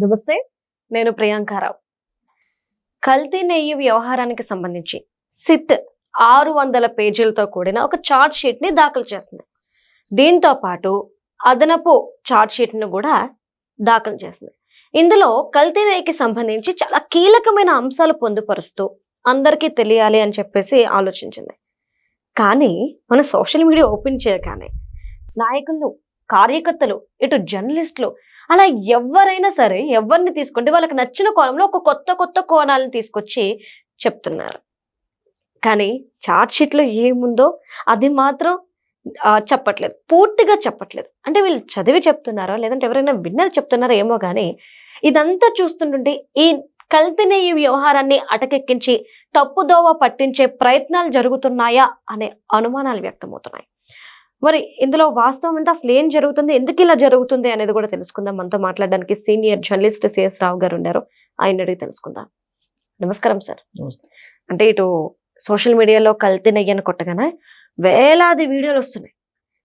నమస్తే, నేను ప్రియాంకారావు. కల్తీ నెయ్యి వ్యవహారానికి సంబంధించి సిట్ 600 పేజీలతో కూడిన ఒక చార్ట్ షీట్ ని దాఖలు చేసింది. దీంతో పాటు అదనపు చార్ట్ షీట్ ను కూడా దాఖలు చేసింది. ఇందులో కల్తీ నెయ్యికి సంబంధించి చాలా కీలకమైన అంశాలు పొందుపరుస్తూ అందరికీ తెలియాలి అని చెప్పేసి ఆలోచించింది. కానీ మన సోషల్ మీడియా ఓపెన్ చేయగానే నాయకులు, కార్యకర్తలు, ఇటు జర్నలిస్టులు, అలా ఎవరైనా సరే ఎవరిని తీసుకుంటే వాళ్ళకి నచ్చిన కోణంలో ఒక కొత్త కోణాలను తీసుకొచ్చి చెప్తున్నారు. కానీ చార్ట్ షీట్లో ఏముందో అది మాత్రం చెప్పట్లేదు, పూర్తిగా చెప్పట్లేదు. అంటే వీళ్ళు చదివి చెప్తున్నారో లేదంటే ఎవరైనా విన్నది చెప్తున్నారో ఏమో కానీ ఇదంతా చూస్తుంటుంటే ఈ కల్తీ నెయ్యి వ్యవహారాన్ని అటకెక్కించి తప్పుదోవ పట్టించే ప్రయత్నాలు జరుగుతున్నాయా అనే అనుమానాలు వ్యక్తమవుతున్నాయి. మరి ఇందులో వాస్తవం అంతా అసలు ఏం జరుగుతుంది, ఎందుకు ఇలా జరుగుతుంది అనేది కూడా తెలుసుకుందాం. మనతో మాట్లాడడానికి సీనియర్ జర్నలిస్ట్ సిఎస్ రావు గారు ఉన్నారు. ఆయన అడిగి తెలుసుకుందాం. నమస్కారం సార్. అంటే ఇటు సోషల్ మీడియాలో కల్తీ నెయ్యని కొట్టగానే వేలాది వీడియోలు వస్తున్నాయి.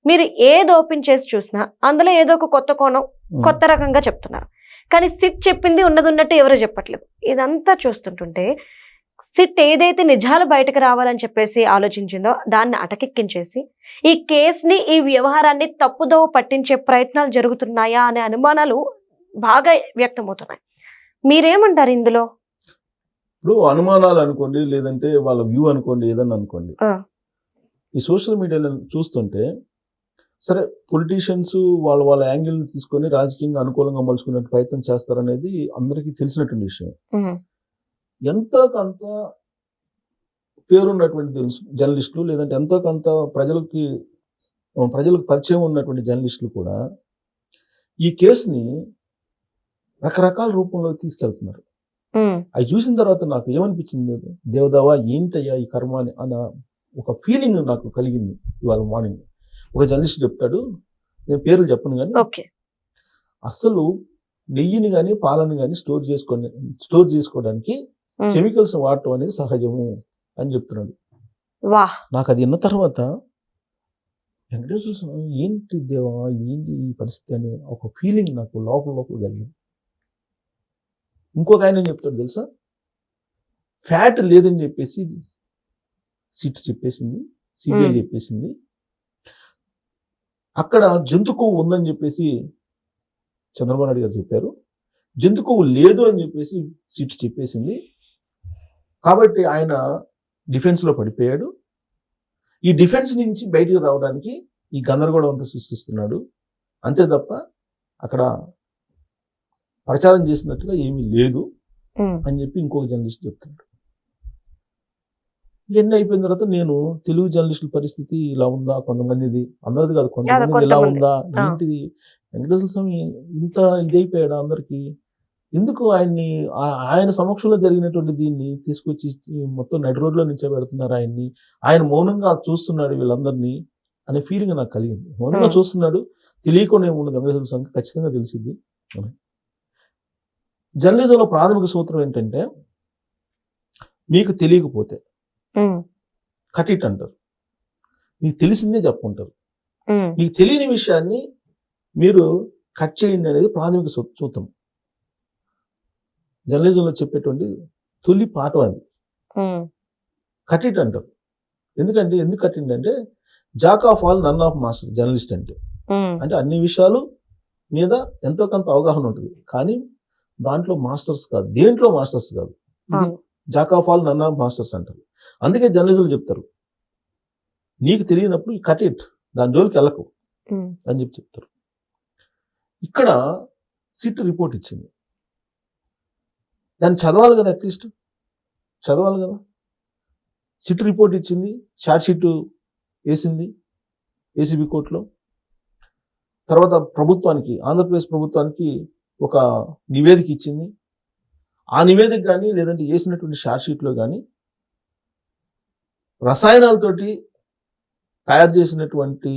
మీరు ఏది ఓపెన్ చేసి చూసినా అందులో ఏదో ఒక కొత్త కోణం, కొత్త రకంగా చెప్తున్నారు. కానీ సిట్ చెప్పింది ఉన్నది ఉన్నట్టు ఎవరో చెప్పట్లేదు. ఇదంతా చూస్తుంటుంటే సిట్ ఏదైతే నిజాలు బయటకు రావాలని చెప్పేసి ఆలోచించిందో దాన్ని అటకెక్కించేసి ఈ కేసుని, ఈ వ్యవహారాన్ని తప్పుదోవ పట్టించే ప్రయత్నాలు జరుగుతున్నాయా అనే అనుమానాలు బాగా వ్యక్తమవుతున్నాయి. మీరేమంటారు ఇందులో? ఇప్పుడు అనుమానాలు అనుకోండి, లేదంటే వాళ్ళ వ్యూ అనుకోండి, ఏదన్నా అనుకోండి, ఈ సోషల్ మీడియాలో చూస్తుంటే సరే పొలిటీషియన్స్ వాళ్ళ యాంగిల్ని తీసుకొని రాజకీయంగా అనుకూలంగా మలుచుకునే ప్రయత్నం చేస్తారనేది అందరికీ తెలిసినటువంటి విషయం. ఎంతో కొంత పేరున్నటువంటి జర్నలిస్టులు, లేదంటే ఎంతో కొంత ప్రజలకు పరిచయం ఉన్నటువంటి జర్నలిస్టులు కూడా ఈ కేసుని రకరకాల రూపంలో తీసుకెళ్తున్నారు. అవి చూసిన తర్వాత నాకు ఏమనిపించింది, దేవదావా ఏంటయ్యా ఈ కర్మ అని అన్న ఒక ఫీలింగ్ నాకు కలిగింది. ఇవాళ మార్నింగ్ ఒక జర్నలిస్ట్ చెప్తాడు, నేను పేర్లు చెప్పను కానీ, అసలు నెయ్యిని కానీ పాలను కానీ స్టోర్ చేసుకోవడానికి కెమికల్స్ వాడటం అనేది సహజము అని చెప్తున్నాడు. నాకు అది విన్న తర్వాత వెంకటేశ్వర స్వామి ఏంటి దేవా, ఏంటి ఈ పరిస్థితి అనే ఒక ఫీలింగ్ నాకు లోపల కలిగింది. ఇంకొక ఆయన చెప్తాడు తెలుసా, ఫ్యాట్ లేదని చెప్పేసి సిట్ చెప్పేసింది, సిబిఐ చెప్పేసింది, అక్కడ జంతు కొవ్వు ఉందని చెప్పేసి చంద్రబాబు నాయుడు గారు చెప్పారు, జంతు కొవ్వు లేదు అని చెప్పేసి సిట్ చెప్పేసింది. కాబట్టి ఆయన డిఫెన్స్లో పడిపోయాడు. ఈ డిఫెన్స్ నుంచి బయటికి రావడానికి ఈ గందరగోళం అంతా సృష్టిస్తున్నాడు, అంతే తప్ప అక్కడ ప్రచారం చేసినట్టుగా ఏమీ లేదు అని చెప్పి ఇంకొక జర్నలిస్ట్ చెప్తున్నాడు. ఇవన్నీ అయిపోయిన తర్వాత నేను తెలుగు జర్నలిస్టుల పరిస్థితి ఇలా ఉందా, కొంతమందిది, అందరిది కాదు, కొంతమంది ఇలా ఉందా, ఏంటిది, వెంకటేశ్వర స్వామి ఇంత ఇదైపోయాడా అందరికీ, ఎందుకు ఆయన సమక్షంలో జరిగినటువంటి దీన్ని తీసుకొచ్చి మొత్తం నడి రోడ్లో నిల్చోబెడుతున్నారు ఆయన్ని, ఆయన మౌనంగా చూస్తున్నాడు వీళ్ళందరినీ అనే ఫీలింగ్ నాకు కలిగింది. మౌనంగా చూస్తున్నాడు, తెలియకుండా ఏమున్నది వెంకటేశ్వర స్వామికి ఖచ్చితంగా తెలిసింది. జర్నలిజంలో ప్రాథమిక సూత్రం ఏంటంటే, మీకు తెలియకపోతే కట్ ఇట్ అంటారు, మీకు తెలిసిందే చెప్పుకుంటారు, మీకు తెలియని విషయాన్ని మీరు కట్ చేయండి అనేది ప్రాథమిక సూత్రం. జర్నలిజంలో చెప్పేటువంటి తొలి పాఠం అది. కట్ ఇట్ అంటారు. ఎందుకు కట్ ఇట్ అంటే jack of all none of master journalist అంటే అన్ని విషయాలు మీద ఎంతో కొంత అవగాహన ఉంటుంది, కానీ దాంట్లో మాస్టర్స్ కాదు, దేంట్లో మాస్టర్స్ కాదు. ఇది jack of all none of masters అంటారు. అందుకే జర్నలిస్టులు చెప్తారు, నీకు తెలియనప్పుడు కట్ ఇట్, దాని జోలికి వెళ్ళకు అని చెప్తారు. ఇక్కడ సిట్ రిపోర్ట్ ఇచ్చింది, దాన్ని చదవాలి కదా, అట్లీస్ట్ చదవాలి కదా. సిట్ రిపోర్ట్ ఇచ్చింది, చార్ట్ షీట్ వేసింది ఏసీబీ కోర్టులో. తర్వాత ప్రభుత్వానికి, ఆంధ్రప్రదేశ్ ప్రభుత్వానికి ఒక నివేదిక ఇచ్చింది. ఆ నివేదిక కానీ లేదంటే వేసినటువంటి చార్ట్ షీట్లో కానీ రసాయనాలతోటి తయారు చేసినటువంటి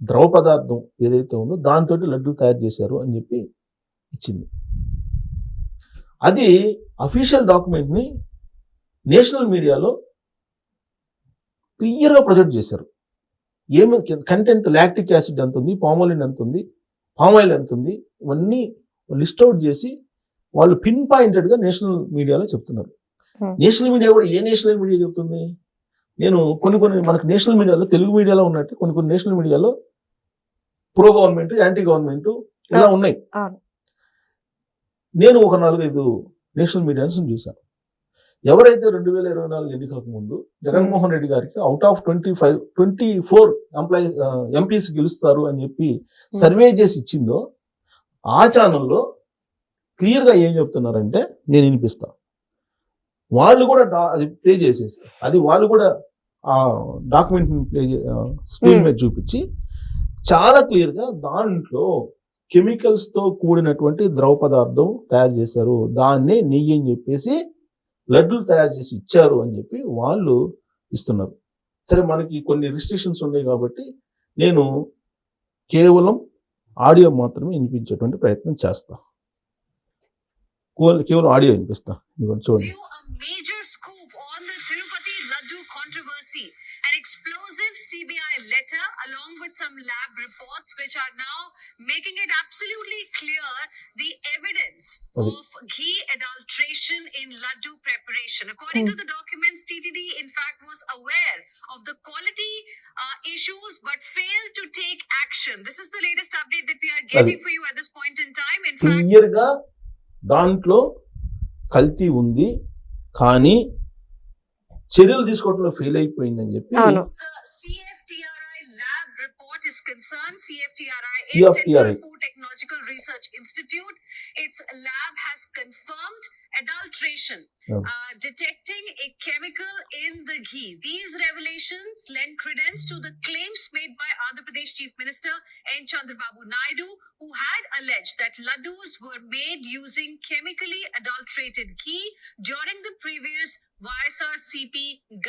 ద్రవ పదార్థం ఏదైతే ఉందో దాంతో లడ్డూలు తయారు చేశారు అని చెప్పి ఇచ్చింది. అది అఫీషియల్ డాక్యుమెంట్ని నేషనల్ మీడియాలో క్లియర్గా ప్రొజెక్ట్ చేశారు. ఏమి కంటెంట్, లాక్టిక్ యాసిడ్ ఎంత ఉంది, పామాలిన్ ఎంత ఉంది, పామాయిల్ ఎంత ఉంది, ఇవన్నీ లిస్ట్ అవుట్ చేసి వాళ్ళు పిన్ పాయింటెడ్ గా నేషనల్ మీడియాలో చెప్తున్నారు. నేషనల్ మీడియా కూడా ఏ నేషనల్ మీడియా చెప్తుంది? నేను కొన్ని మనకు నేషనల్ మీడియాలో, తెలుగు మీడియాలో ఉన్నట్టు కొన్ని నేషనల్ మీడియాలో ప్రో గవర్నమెంట్, యాంటీ గవర్నమెంట్ ఇలా ఉన్నాయి. నేను ఒక 4-5 నేషనల్ మీడియాస్ చూశాను. ఎవరైతే 2024 ఎన్నికలకు ముందు జగన్మోహన్ రెడ్డి గారికి అవుట్ ఆఫ్ 24 ఎంపీస్ గెలుస్తారు అని చెప్పి సర్వే చేసి ఇచ్చిందో ఆ ఛానల్లో క్లియర్ గా ఏం చెప్తున్నారంటే, నేను వినిపిస్తా, వాళ్ళు కూడా అది ప్లే చేసేసి, అది వాళ్ళు కూడా ఆ డాక్యుమెంట్ స్క్రీన్ మీద చూపించి చాలా క్లియర్ గా దాంట్లో కెమికల్స్ తో కూడినటువంటి ద్రవ పదార్థం తయారు చేశారు, దాన్నే నెయ్యి అని చెప్పేసి లడ్డూలు తయారు చేసి ఇచ్చారు అని చెప్పి వాళ్ళు ఇస్తున్నారు. సరే, మనకి కొన్ని రిస్ట్రిక్షన్స్ ఉన్నాయి కాబట్టి నేను కేవలం ఆడియో మాత్రమే వినిపించేటువంటి ప్రయత్నం చేస్తా. కేవలం ఆడియో వినిపిస్తా. చూడండి. Major scoop on the Tirupati Laddu controversy. An explosive CBI letter along with some lab reports which are now making it absolutely clear the evidence of ghee adulteration in Laddu preparation. According to the documents, TTD in fact was aware of the quality issues but failed to take action. This is the latest update that we are getting for you at this point in time. In fact, క్లియర్గా దాంట్లో కల్తీ ఉంది, కానీ చర్యలు తీసుకోవడంలో fail అయిపోయిందని చెప్పి CFTRI lab report is concerned. CFTRI is Central Food Technological Research Institute. Its lab has confirmed adulteration, detecting a chemical in the ghee. These revelations lend credence to the claims made by Andhra Pradesh Chief Minister N. Chandrababu Naidu, who had alleged that laddus were made using chemically adulterated ghee during the previous YSRCP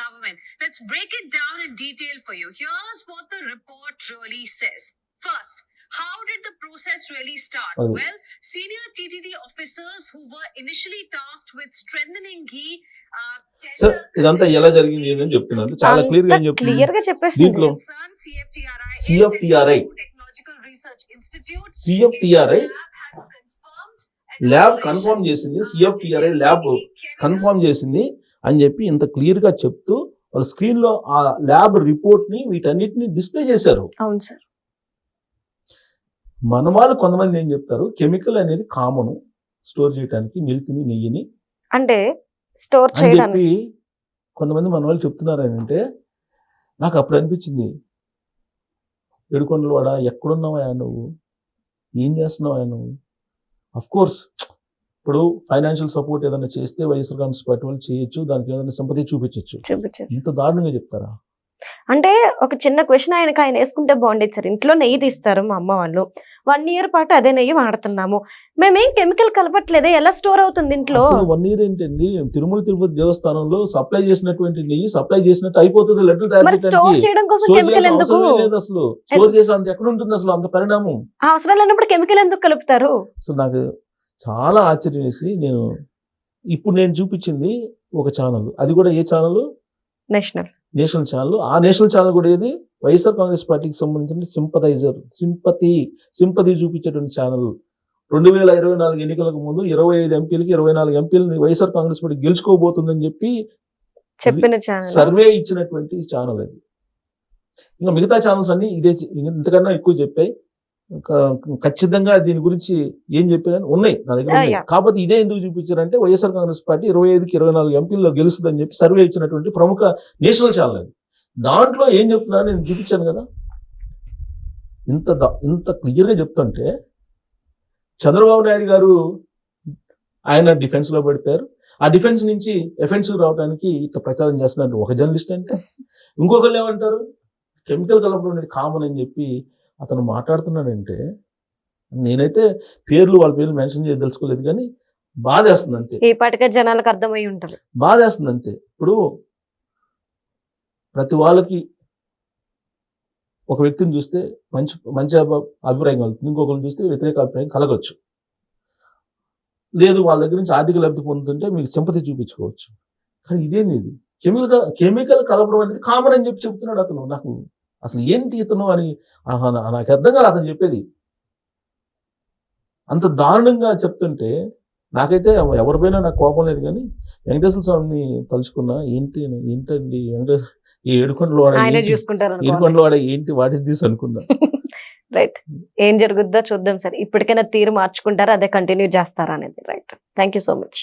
government. Let's break it down in detail for you. Here's what the report really says. First, how did the process really start? Well, senior TTD officers who were initially tasked with strengthening ghee sir, ఇదంతా ఎలా జరిగింది అని చెప్తున్నారు. చాలా clear గా చెప్తున్నారు. దీంట్లో CFTRI lab confirm చేసింది, CFTRI ల్యాబ్ కన్ఫర్మ్ చేసింది అని చెప్పి ఇంత క్లియర్ గా చెప్తూ వాళ్ళ స్క్రీన్ లో ఆ ల్యాబ్ రిపోర్ట్ ని వీటన్నిటిని డిస్ప్లే చేశారు. అవును సార్. మన వాళ్ళు కొంతమంది ఏం చెప్తారు, కెమికల్ అనేది కామన్ స్టోర్ చేయడానికి, మిల్క్ ని, నెయ్యిని అంటే స్టోర్ అని చెప్పి కొంతమంది మన వాళ్ళు చెప్తున్నారు. అని అంటే నాకు అప్పుడు అనిపించింది, ఏడుకొండలవాడ ఎక్కడున్నావా నువ్వు, ఏం చేస్తున్నావా నువ్వు? అఫ్ కోర్స్ ఇప్పుడు ఫైనాన్షియల్ సపోర్ట్ ఏదైనా చేస్తే వైఎస్ఆర్ కాంగ్రెస్ పార్టీ వాళ్ళు చేయొచ్చు, దానికి ఏదైనా సింపతి చూపించచ్చు. ఇంత దారుణంగా చెప్తారా? అంటే ఒక చిన్న క్వశ్చన్ ఆయన వేసుకుంటే బాగుండేది సార్. ఇంట్లో నెయ్యి తీస్తారు మా అమ్మ వాళ్ళు, 1 year పాటు అదే నెయ్యి వాడుతున్నాము, మేమేం కెమికల్ కలపట్లేదే, ఎలా స్టోర్ అవుతుంది ఇంట్లో? 1 year ఏంటండి? తిరుమల తిరుపతి దేవస్థానంలో సప్లై చేసినటువంటి నెయ్యి సప్లై చేసినట్టు అయిపోతుంది. లడ్డూలు తయారు చేయడం కోసం కెమికల్ ఎందుకు? అసలు స్టోర్ చేసే అంత ఎక్కడ ఉంటుంది అసలు అంత పరిణామం? అవసరం లేనప్పుడు కెమికల్ ఎందుకు కలుపుతారు? సో నాకు చాలా ఆశ్చర్యం వేసి, ఇప్పుడు నేను చూపించింది ఒక ఛానల్, అది కూడా ఏ ఛానల్? National channel. ఆ నేషనల్ ఛానల్ కూడా ఏది? వైఎస్ఆర్ కాంగ్రెస్ పార్టీకి సంబంధించిన సింపతి చూపించేటువంటి ఛానల్. 2024 ఎన్నికలకు ముందు 25 ఎంపీలకి 24 ఎంపీలని వైఎస్ఆర్ కాంగ్రెస్ పార్టీ గెలుచుకోబోతుందని చెప్పి చెప్పిన సర్వే ఇచ్చినటువంటి ఛానల్ అది. ఇంకా మిగతా ఛానల్స్ అన్ని ఇదే, ఇంతకన్నా ఎక్కువ చెప్పాయి. ఖచ్చితంగా దీని గురించి ఏం చెప్పారని ఉన్నాయి నా దగ్గర. కాకపోతే ఇదే ఎందుకు చూపించారంటే, వైఎస్ఆర్ కాంగ్రెస్ పార్టీ 25కి 24 ఎంపీల్లో గెలుస్తుందని చెప్పి సర్వే ఇచ్చినటువంటి ప్రముఖ నేషనల్ ఛానల్ అది. దాంట్లో ఏం చెప్తున్నా నేను చూపించాను కదా. ఇంత క్లియర్గా చెప్తుంటే చంద్రబాబు నాయుడు గారు ఆయన డిఫెన్స్ లో పడిపోయారు. ఆ డిఫెన్స్ నుంచి ఎఫెన్సివ్ రావడానికి ఇట్లా ప్రచారం చేస్తున్నారు ఒక జర్నలిస్ట్ అంటే. ఇంకొకళ్ళు ఏమంటారు, కెమికల్ కలపడం అనేది కామన్ అని చెప్పి అతను మాట్లాడుతున్నాడంటే, నేనైతే వాళ్ళ పేర్లు మెన్షన్ చేయదలుచుకోలేదు, కానీ బాధేస్తుంది అంతే. ఈ పాటికే జనాలకు అర్థమై ఉంటుంది. బాధేస్తుంది అంతే. ఇప్పుడు ప్రతి వాళ్ళకి ఒక వ్యక్తిని చూస్తే మంచి అభిప్రాయం కలుగుతుంది, ఇంకొకరిని చూస్తే వ్యతిరేక అభిప్రాయం కలగచ్చు. లేదు, వాళ్ళ దగ్గర నుంచి ఆర్థిక లబ్ధి పొందుతుంటే మీకు సింపతి చూపించుకోవచ్చు. కానీ ఇదేంది, ఇది కెమికల్ కలపడం అనేది కామన్ అని చెప్పి చెప్తున్నాడు అతను. నాకు అసలు ఏంటి ఇతను అని నాకు అర్థం కాదు అతను చెప్పేది. అంత దారుణంగా చెప్తుంటే నాకైతే ఎవరిపైనా నాకు కోపం లేదు, కానీ వెంకటేశ్వర స్వామిని తలుచుకున్నా. ఏంటండి వెంకటేశ్వర ఈ ఏడుకొండలు ఆయన వాడే చూసుకుంటారు ఏడుకొండలు వాడే ఏంటి వాట్ ఇస్ దిస్ అనుకున్నా. రైట్, ఏం జరుగుద్దో చూద్దాం సార్. ఇప్పటికైనా తీరు మార్చుకుంటారా, అదే కంటిన్యూ చేస్తారా అనేది. Right, thank you so much.